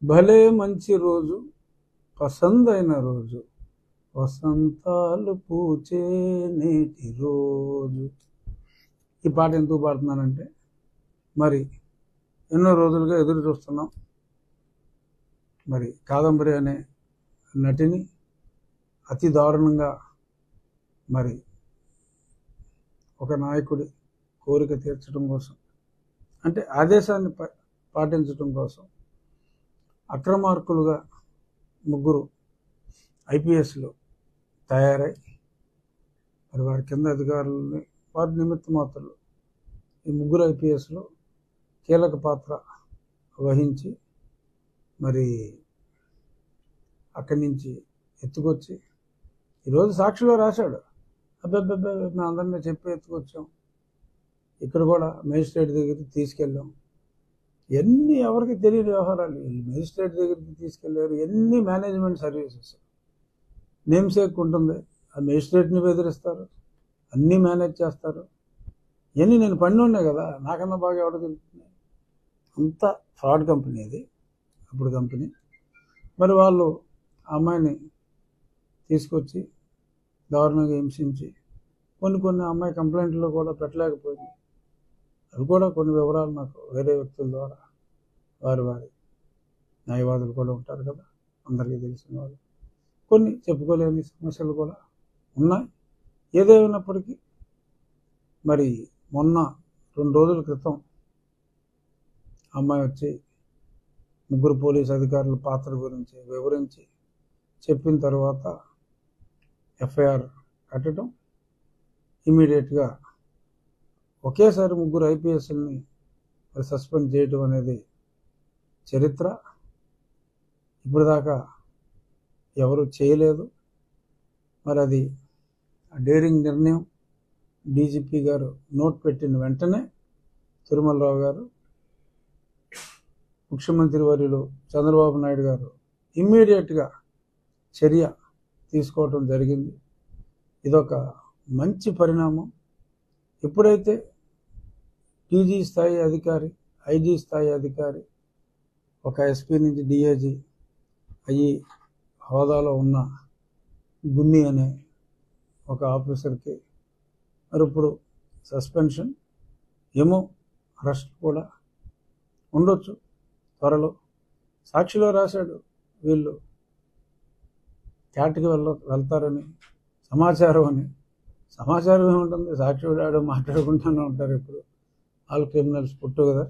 భలే మంచి రోజు, పసందైన రోజు, వసంతాలు పూచే నేటి రోజు. ఈ పాట ఎందుకు పాడుతున్నానంటే, మరి ఎన్నో రోజులుగా ఎదురు చూస్తున్నాం. మరి కాదంబరి అనే నటిని అతి దారుణంగా మరి ఒక నాయకుడి కోరిక తీర్చడం కోసం, అంటే ఆదేశాన్ని పాటించడం కోసం అక్రమార్కులుగా ముగ్గురు ఐపీఎస్లు తయారై మరి వారి కింద అధికారులని వారి నిమిత్త మాత్రులు ఈ ముగ్గురు ఐపీఎస్లు కీలక పాత్ర వహించి మరి అక్కడి నుంచి ఎత్తుకొచ్చి ఈరోజు సాక్షిలో రాశాడు, అబ్బాబ్బాబ్బా మేము అందరినీ చెప్పి ఎత్తుకొచ్చాం, ఇక్కడ కూడా మేజిస్ట్రేట్ దగ్గరికి తీసుకెళ్ళాం. ఎన్ని ఎవరికి తెలియని వ్యవహారాలు వీళ్ళు మేజిస్ట్రేట్ దగ్గరికి తీసుకెళ్లారు. ఎన్ని మేనేజ్మెంట్ సర్వీసెస్ నేమ్సేక్ ఉంటుంది, ఆ మేజిస్ట్రేట్ని బెదిరిస్తారు, అన్నీ మేనేజ్ చేస్తారు. ఇవన్నీ నేను పడినున్నాయి కదా, నాకన్నా బాగా ఎవడ తెలుస్తుంది. అంత ఫ్రాడ్ కంపెనీ అది, అప్పుడు కంపెనీ. మరి వాళ్ళు ఆ అమ్మాయిని తీసుకొచ్చి దారుణంగా హింసించి కొన్ని అమ్మాయి కంప్లైంట్లో కూడా పెట్టలేకపోయింది. అవి కూడా కొన్ని వివరాలు నాకు వేరే వ్యక్తుల ద్వారా వారి న్యాయవాదులు కూడా ఉంటారు కదా, అందరికీ తెలిసిన వాళ్ళు, కొన్ని చెప్పుకోలేని సమస్యలు కూడా ఉన్నాయి. ఏదేమైనప్పటికీ మరి మొన్న 2 రోజుల క్రితం అమ్మాయి వచ్చి ముగ్గురు పోలీసు అధికారుల పాత్ర గురించి వివరించి చెప్పిన తర్వాత ఎఫ్ఐఆర్ కట్టడం, ఇమీడియట్గా ఒకేసారి ముగ్గురు ఐపీఎస్ని సస్పెండ్ చేయడం అనేది చరిత్ర. ఇప్పటిదాకా ఎవరు చేయలేదు. మరి అది డేరింగ్ నిర్ణయం డీజీపీ గారు నోట్ పెట్టిన వెంటనే తిరుమలరావు గారు, ముఖ్యమంత్రి వర్యులు చంద్రబాబు నాయుడు గారు ఇమ్మీడియట్గా చర్య తీసుకోవటం జరిగింది. ఇదొక మంచి పరిణామం. ఎప్పుడైతే టీజీ స్థాయి అధికారి, ఐజీ స్థాయి అధికారి, ఒక ఎస్పీ నుంచి డిఐజీ అయ్యి హోదాలో ఉన్న గున్ని అనే ఒక ఆఫీసర్కి మరి ఇప్పుడు సస్పెన్షన్, ఏమో అరెస్ట్ కూడా ఉండొచ్చు త్వరలో. సాక్షిలో రాశాడు వీళ్ళు క్యాట్కి వెళ్తారని సమాచారం అని. సమాచారం ఏముంటుంది, సాక్షి మాట్లాడుకుంటూనే ఉంటారు. ఇప్పుడు ఆల్ క్రిమినల్స్ పుట్టు కదా,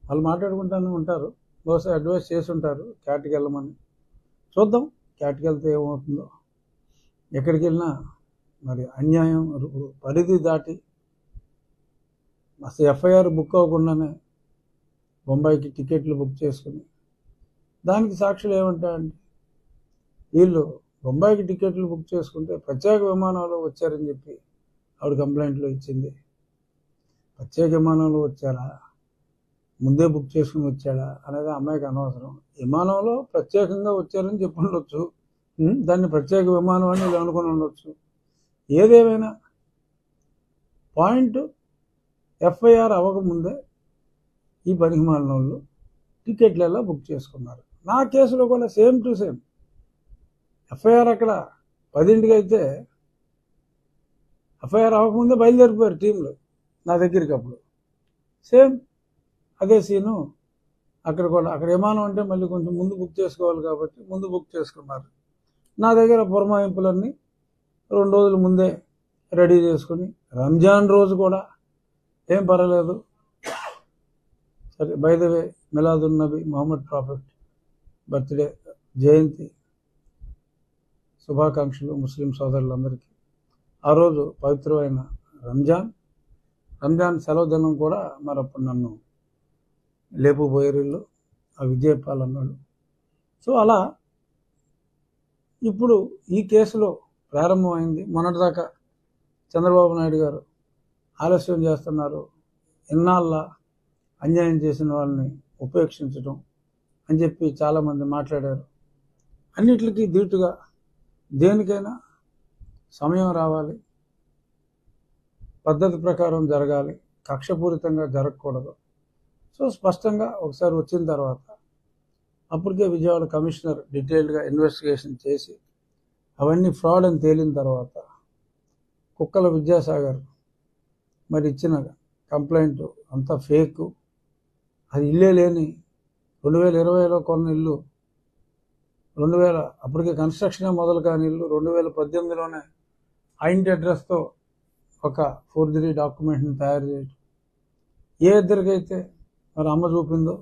వాళ్ళు మాట్లాడుకుంటూనే ఉంటారు. బహుశా అడ్వైస్ చేసి ఉంటారు క్యాట్కి వెళ్ళమని. చూద్దాం క్యాట్కి వెళ్తే ఏమవుతుందో. ఎక్కడికి వెళ్ళినా మరి అన్యాయం పరిధి దాటి అసలు ఎఫ్ఐఆర్ బుక్ అవ్వకుండానే బొంబాయికి టికెట్లు బుక్ చేసుకుని, దానికి సాక్షులు ఏమంటారంటే వీళ్ళు బొంబాయికి టికెట్లు బుక్ చేసుకుంటే ప్రత్యేక విమానంలో వచ్చారని చెప్పి ఆవిడ కంప్లైంట్లో ఇచ్చింది. ప్రత్యేక విమానంలో వచ్చారా, ముందే బుక్ చేసుకుని వచ్చాడా అనేది అమ్మాయికి అనవసరం. విమానంలో ప్రత్యేకంగా వచ్చారని చెప్పి ఉండొచ్చు, దాన్ని ప్రత్యేక విమానం అని వీళ్ళు అనుకుని ఉండొచ్చు. ఏదేమైనా పాయింట్, ఎఫ్ఐఆర్ అవ్వకముందే ఈ పనికిమాలిన వాళ్ళు టికెట్లు ఎలా బుక్ చేసుకున్నారు. నా కేసులో కూడా సేమ్ టు సేమ్. ఎఫ్ఐఆర్ అక్కడ 10ంటికి అయితే ఎఫ్ఐఆర్ అవ్వకముందే బయలుదేరిపోయారు టీంలు నా దగ్గరికి. అప్పుడు సేమ్ అదే సీను అక్కడ కూడా. అక్కడ విమానం అంటే మళ్ళీ కొంచెం ముందు బుక్ చేసుకోవాలి కాబట్టి ముందు బుక్ చేసుకున్నారు. నా దగ్గర పురమాయింపులన్నీ 2 రోజుల ముందే రెడీ చేసుకుని, రంజాన్ రోజు కూడా ఏం పర్వాలేదు. సరే, by the way Milad un Nabi Mohammed prophet birthday జయంతి శుభాకాంక్షలు ముస్లిం సోదరులందరికీ. ఆ రోజు పవిత్రమైన రంజాన్ సెలవు దినం కూడా మరప్పుడు నన్ను లేపుపోయారు వీళ్ళు, ఆ విజయపాలన్నాడు. సో అలా ఇప్పుడు ఈ కేసులో ప్రారంభమైంది. మొన్నటిదాకా చంద్రబాబు నాయుడు గారు ఆలస్యం చేస్తున్నారు, ఇన్నాళ్ళ అన్యాయం చేసిన వాళ్ళని ఉపేక్షించడం అని చెప్పి చాలామంది మాట్లాడారు. అన్నిటికీ ధీటుగా దేనికైనా సమయం రావాలి, పద్ధతి ప్రకారం జరగాలి, కక్షపూరితంగా జరగకూడదు. సో స్పష్టంగా ఒకసారి వచ్చిన తర్వాత అప్పటికే విజయవాడ కమిషనర్ డీటెయిల్డ్గా ఇన్వెస్టిగేషన్ చేసి అవన్నీ ఫ్రాడ్ అని తేలిన తర్వాత కుక్కల విద్యాసాగర్ మరి ఇచ్చిన కంప్లైంట్ అంతా ఫేక్, అది ఇల్లే లేని 2020లో కొన్న ఇల్లు 2000 అప్పటికే కన్స్ట్రక్షనే మొదలు కాని ఇల్లు 2018లోనే ఆ ఇంటి అడ్రస్తో ఒక ఫోర్జరీ డాక్యుమెంట్ని తయారు చేయడం. ఏ ఇద్దరికైతే మరి అమ్మ చూపిందో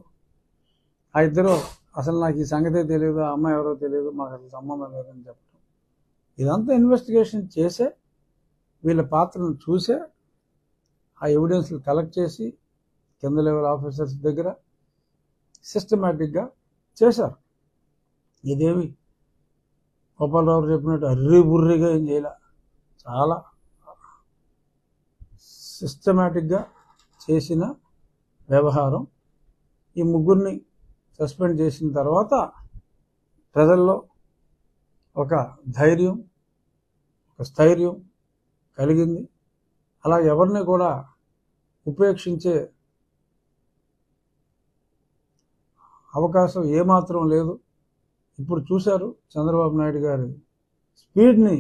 ఆ ఇద్దరు అసలు నాకు ఈ సంగతే తెలియదు, ఆ అమ్మాయి ఎవరో తెలియదు, మాకు అసలు సంబంధం లేదని చెప్పడం. ఇదంతా ఇన్వెస్టిగేషన్ చేసే వీళ్ళ పాత్రను చూసే ఆ ఎవిడెన్స్లు కలెక్ట్ చేసి కింద లెవెల్ ఆఫీసర్స్ దగ్గర సిస్టమేటిక్గా చేశారు. ఇదేమి గోపాలరావు చెప్పినట్టు అర్రీ బుర్రిగా ఏం చేయాల, చాలా సిస్టమేటిక్గా చేసిన వ్యవహారం. ఈ ముగ్గురిని సస్పెండ్ చేసిన తర్వాత ప్రజల్లో ఒక ధైర్యం, ఒక స్థైర్యం కలిగింది. అలా ఎవరిని కూడా ఉపేక్షించే అవకాశం ఏమాత్రం లేదు. ఇప్పుడు చూశారు చంద్రబాబు నాయుడు గారి స్పీడ్ని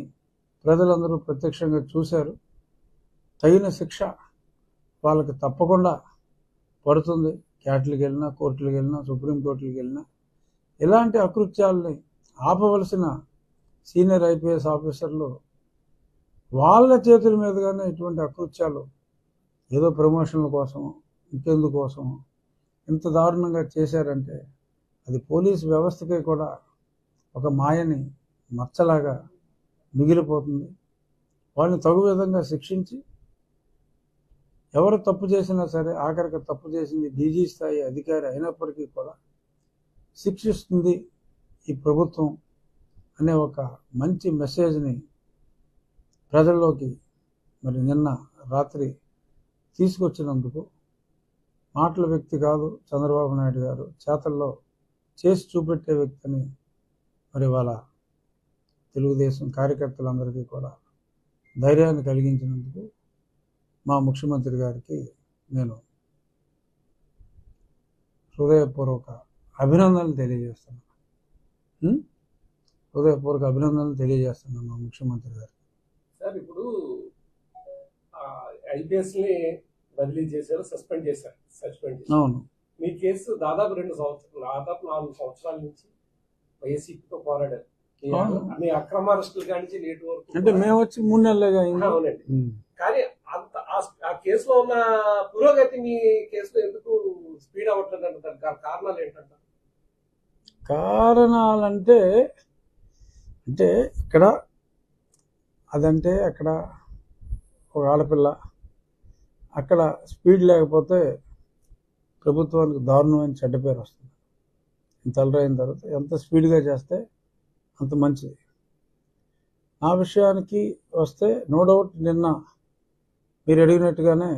ప్రజలందరూ ప్రత్యక్షంగా చూశారు. తగిన శిక్ష వాళ్ళకి తప్పకుండా పడుతుంది. క్యాట్లకు వెళ్ళినా, కోర్టులకు వెళ్ళినా, సుప్రీంకోర్టులకు వెళ్ళినా ఇలాంటి అకృత్యాలని ఆపవలసిన సీనియర్ ఐపీఎస్ ఆఫీసర్లు వాళ్ళ చేతుల మీదుగానే ఇటువంటి అకృత్యాలు ఏదో ప్రమోషన్ల కోసం ఇంకెందుకోసం ఇంత దారుణంగా చేశారంటే అది పోలీసు వ్యవస్థకే కూడా ఒక మాయని మచ్చలాగా మిగిలిపోతుంది. వాళ్ళని తగు విధంగా శిక్షించి ఎవరు తప్పు చేసినా సరే, ఆఖరికి తప్పు చేసింది డీజీ స్థాయి అధికారి అయినప్పటికీ కూడా శిక్షిస్తుంది ఈ ప్రభుత్వం అనే ఒక మంచి మెసేజ్ని ప్రజల్లోకి మరి నిన్న రాత్రి తీసుకొచ్చినందుకు మాటల వ్యక్తి కాదు చంద్రబాబు నాయుడు గారు, చేతల్లో చేసి చూపెట్టే వ్యక్తిని మరి వాళ్ళ తెలుగుదేశం కార్యకర్తలందరికీ కూడా ధైర్యాన్ని కలిగించినందుకు మా ముఖ్యమంత్రి గారికి నేను హృదయపూర్వక అభినందనలు తెలియజేస్తున్నాను. హృదయపూర్వక అభినందనలు తెలియజేస్తున్నాను మా ముఖ్యమంత్రి గారికి. సార్, ఇప్పుడు ఐపీఎస్ ని బదిలీ చేశారు, సస్పెండ్ చేశారు. అవును, మీ కేసు దాదాపు 4 సంవత్సరాల నుంచి వైసీపీతో పోరాడారు. మీ అక్రమ అరెస్టుల కానించి నేటి వరకు అంటే మేము వచ్చి 3 నెలలుగా అవునండి. కానీ అంత ఆ కేసులో ఉన్న పురోగతి మీ కేసులో ఎందుకు స్పీడ్ అవ్వట్లేదు అంటారు? కారణాలు ఏంటంటారు? కారణాలంటే అంటే ఇక్కడ అదంటే అక్కడ ఒక ఆడపిల్ల, అక్కడ స్పీడ్ లేకపోతే ప్రభుత్వానికి దారుణమైన చెడ్డ పేరు వస్తుంది. ఇంత అలరైన తర్వాత ఎంత స్పీడ్గా చేస్తే అంత మంచిది. నా విషయానికి వస్తే నో డౌట్ నిన్న మీరు అడిగినట్టుగానే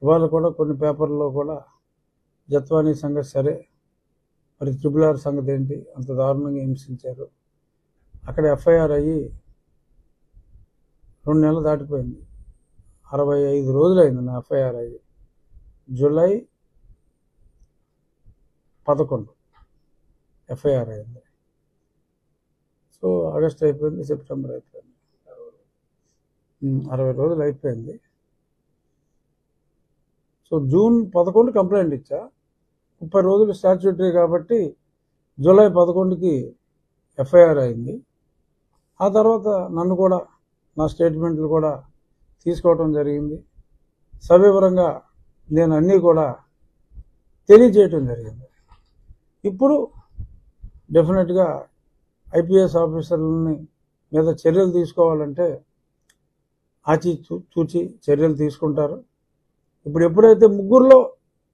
ఇవాళ కూడా కొన్ని పేపర్లో కూడా జత్వానీ సంగతి సరే, మరి RRR సంగతి ఏంటి, అంత దారుణంగా హింసించారు. అక్కడ ఎఫ్ఐఆర్ అయ్యి 2 నెలలు దాటిపోయింది. 65 రోజులైంది నా ఎఫ్ఐఆర్ అయ్యి. జూలై 11 ఎఫ్ఐఆర్ అయింది. సో ఆగస్ట్ అయిపోయింది, సెప్టెంబర్ అయిపోయింది, 60 రోజులు అయిపోయింది. సో జూన్ 11 కంప్లైంట్ ఇచ్చా. 30 రోజులు స్టాట్యూటరీ కాబట్టి జూలై 11కి ఎఫ్ఐఆర్ అయింది. ఆ తర్వాత నన్ను కూడా నా స్టేట్మెంట్లు కూడా తీసుకోవడం జరిగింది. సవివరంగా నేను అన్నీ కూడా తెలియజేయటం జరిగింది. ఇప్పుడు డెఫినెట్గా ఐపీఎస్ ఆఫీసర్లని మీద చర్యలు తీసుకోవాలంటే చూచి చర్యలు తీసుకుంటారు. ఇప్పుడు ఎప్పుడైతే ముగ్గురులో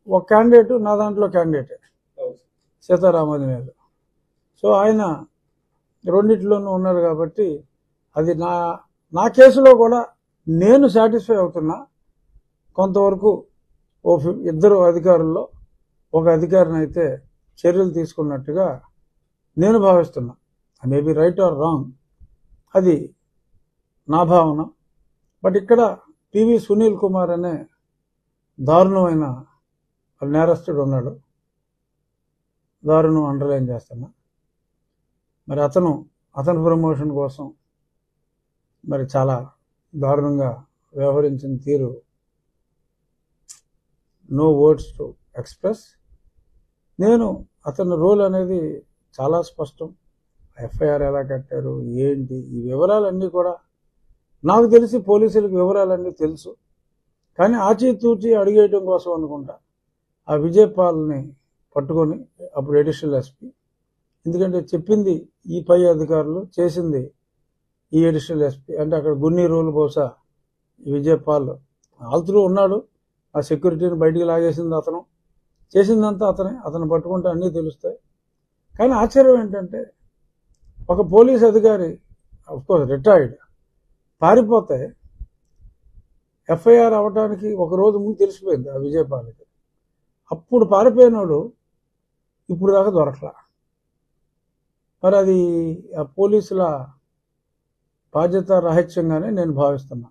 ఒక క్యాండిడేట్ నా దాంట్లో క్యాండిడేటే సీతారామాంజనేయులు. సో ఆయన రెండిట్లోనూ ఉన్నారు కాబట్టి అది నా కేసులో కూడా నేను సాటిస్ఫై అవుతున్నా. కొంతవరకు ఇద్దరు అధికారుల్లో ఒక అధికారిని అయితే చర్యలు తీసుకున్నట్టుగా నేను భావిస్తున్నా. మేబీ రైట్ ఆర్ రాంగ్, అది నా భావన. బట్ ఇక్కడ పివి సునీల్ కుమార్ అనే దారుణమైన నేరస్తుడు ఉన్నాడు. దారుణం అండర్లైన్ చేస్తున్నా. మరి అతని ప్రమోషన్ కోసం మరి చాలా దారుణంగా వ్యవహరించిన తీరు నో వర్డ్స్ టు ఎక్స్ప్రెస్. నేను అతని రోల్ అనేది చాలా స్పష్టం. ఎఫ్ఐఆర్ ఎలా కట్టారు, ఏంటి, ఈ వివరాలన్నీ కూడా నాకు తెలిసి పోలీసులకు వివరాలన్నీ తెలుసు. కానీ ఆచితూచి అడిగేయటం కోసం అనుకుంటా ఆ విజయపాల్ని పట్టుకొని, అప్పుడు అడిషనల్ ఎస్పీ, ఎందుకంటే చెప్పింది ఈ పై అధికారులు, చేసింది ఈ అడిషనల్ ఎస్పీ, అంటే అక్కడ గున్ని రూల్ బహుశా ఈ విజయపాల్ ఆల్త్రూ ఉన్నాడు. ఆ సెక్యూరిటీని బయటికి లాగేసింది అతను, చేసిందంతా అతను పట్టుకుంటే అన్నీ తెలుస్తాయి. కానీ ఆశ్చర్యం ఏంటంటే ఒక పోలీస్ అధికారి, అఫ్కోర్స్ రిటైర్డ్, పారిపోతే ఎఫ్ఐఆర్ అవ్వడానికి ఒక రోజు ముందు తెలిసిపోయింది ఆ విజయపాల్కి. అప్పుడు పారిపోయినాడు ఇప్పుడు దాకా దొరకలా. మరి అది ఆ పోలీసుల బాధ్యత రహిత్యంగానే నేను భావిస్తున్నా.